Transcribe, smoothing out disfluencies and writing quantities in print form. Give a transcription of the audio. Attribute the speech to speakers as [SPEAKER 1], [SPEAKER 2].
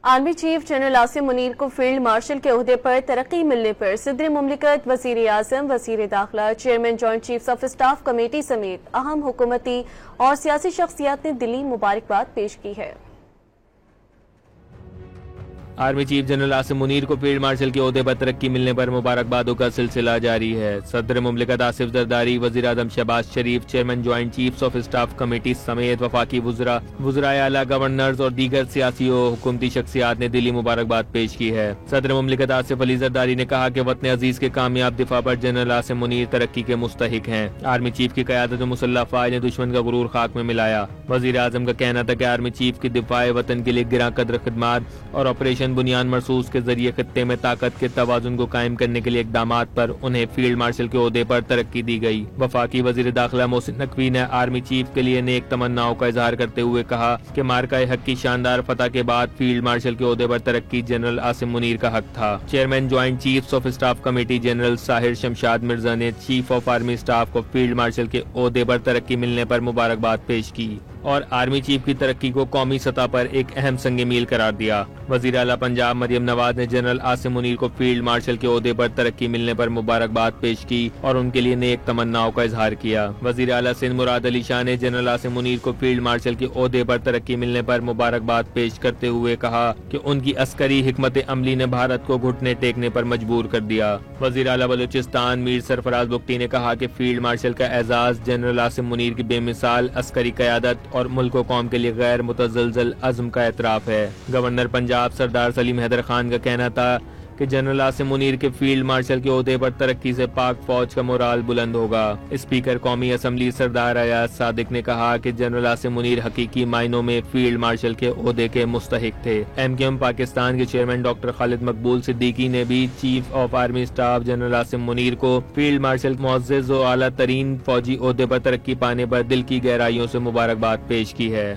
[SPEAKER 1] Army chief general Asim Munir کو field marshal کے عہدے پر ترقی ملنے پر صدر مملکت، وزیر اعظم، وزیر داخلہ، chairman joint chiefs of staff committee سمیت اہم حکومتی اور سیاسی شخصیات نے دلی مبارکباد پیش کی ہے۔
[SPEAKER 2] Army chief general Asim Munir کو فیلڈ مارشل کے عہدے پر ترقی ملنے پر مبارکبادوں کا سلسلہ جاری ہے۔ صدر مملکت آصف زرداری، وزیر اعظم Shahbaz Sharif, chairman joint chiefs of staff committee سمیت وفاقی وزراء، وزرائے اعلیٰ، گورنرز اور دیگر سیاسی و حکومتی شخصیات نے دلی مبارکباد پیش کی ہے۔ صدر مملکت آصف علی زرداری نے کہا کہ وطن عزیز کے کامیاب دفاع پر جنرل عاصم منیر ترقی کے مستحق ہیں۔ آرمی چیف کی قیادت میں مسلح افواج نے دشمن کا غرور خاک میں ملایا۔ وزیر اعظم کا کہنا تھا کہ آرمی چیف کی دفاع وطن کے لیے گراں قدر خدمات اور آپریشن بنیاد مرصوص کے ذریعے خطے میں طاقت کے توازن کو قائم کرنے کے لیے اقدامات پر انہیں فیلڈ مارشل کے عہدے پر ترقی دی گئی۔ وفاقی وزیر داخلہ محسن نقوی نے آرمی چیف کے لیے نیک تمناؤں کا اظہار کرتے ہوئے کہا کہ مارکہ حق کی شاندار فتح کے بعد فیلڈ مارشل کے عہدے پر ترقی جنرل عاصم منیر کا حق تھا۔ Chairman joint chiefs of staff committee general Sahir Shamshad Mirza نے چیف آف آرمی اسٹاف کو فیلڈ مارشل کے عہدے پر ترقی ملنے پر مبارکباد پیش کی اور آرمی چیف کی ترقی کو قومی سطح پر ایک اہم سنگ میل قرار دیا۔ وزیر اعلیٰ پنجاب مریم نواز نے جنرل عاصم منیر کو فیلڈ مارشل کے عہدے پر ترقی ملنے پر مبارکباد پیش کی اور ان کے لیے نیک تمناؤں کا اظہار کیا۔ وزیر اعلیٰ سندھ مراد علی شاہ نے جنرل عاصم منیر کو فیلڈ مارشل کے عہدے پر ترقی ملنے پر مبارکباد پیش کرتے ہوئے کہا کہ ان کی عسکری حکمت عملی نے بھارت کو گھٹنے ٹیکنے پر مجبور کر دیا۔ وزیر اعلیٰ بلوچستان میر سرفراز بگٹی نے کہا کہ فیلڈ مارشل کا اعزاز جنرل عاصم منیر کی بے مثال عسکری قیادت اور ملک و قوم کے لیے غیر متزلزل عزم کا اعتراف ہے۔ گورنر پنجاب سردار سلیم حیدر خان کا کہنا تھا کہ جنرل عاصم منیر کے فیلڈ مارشل کے عہدے پر ترقی سے پاک فوج کا مورال بلند ہوگا۔ اسپیکر قومی اسمبلی سردار ایاز صادق نے کہا کہ جنرل عاصم منیر حقیقی معنوں میں فیلڈ مارشل کے عہدے کے مستحق تھے۔ ایم کیو ایم پاکستان کے چیئرمین ڈاکٹر خالد مقبول صدیقی نے بھی chief of army staff general Asim Munir کو فیلڈ مارشل معزز و اعلیٰ ترین فوجی عہدے پر ترقی پانے پر دل کی گہرائیوں سے مبارکباد پیش کی ہے۔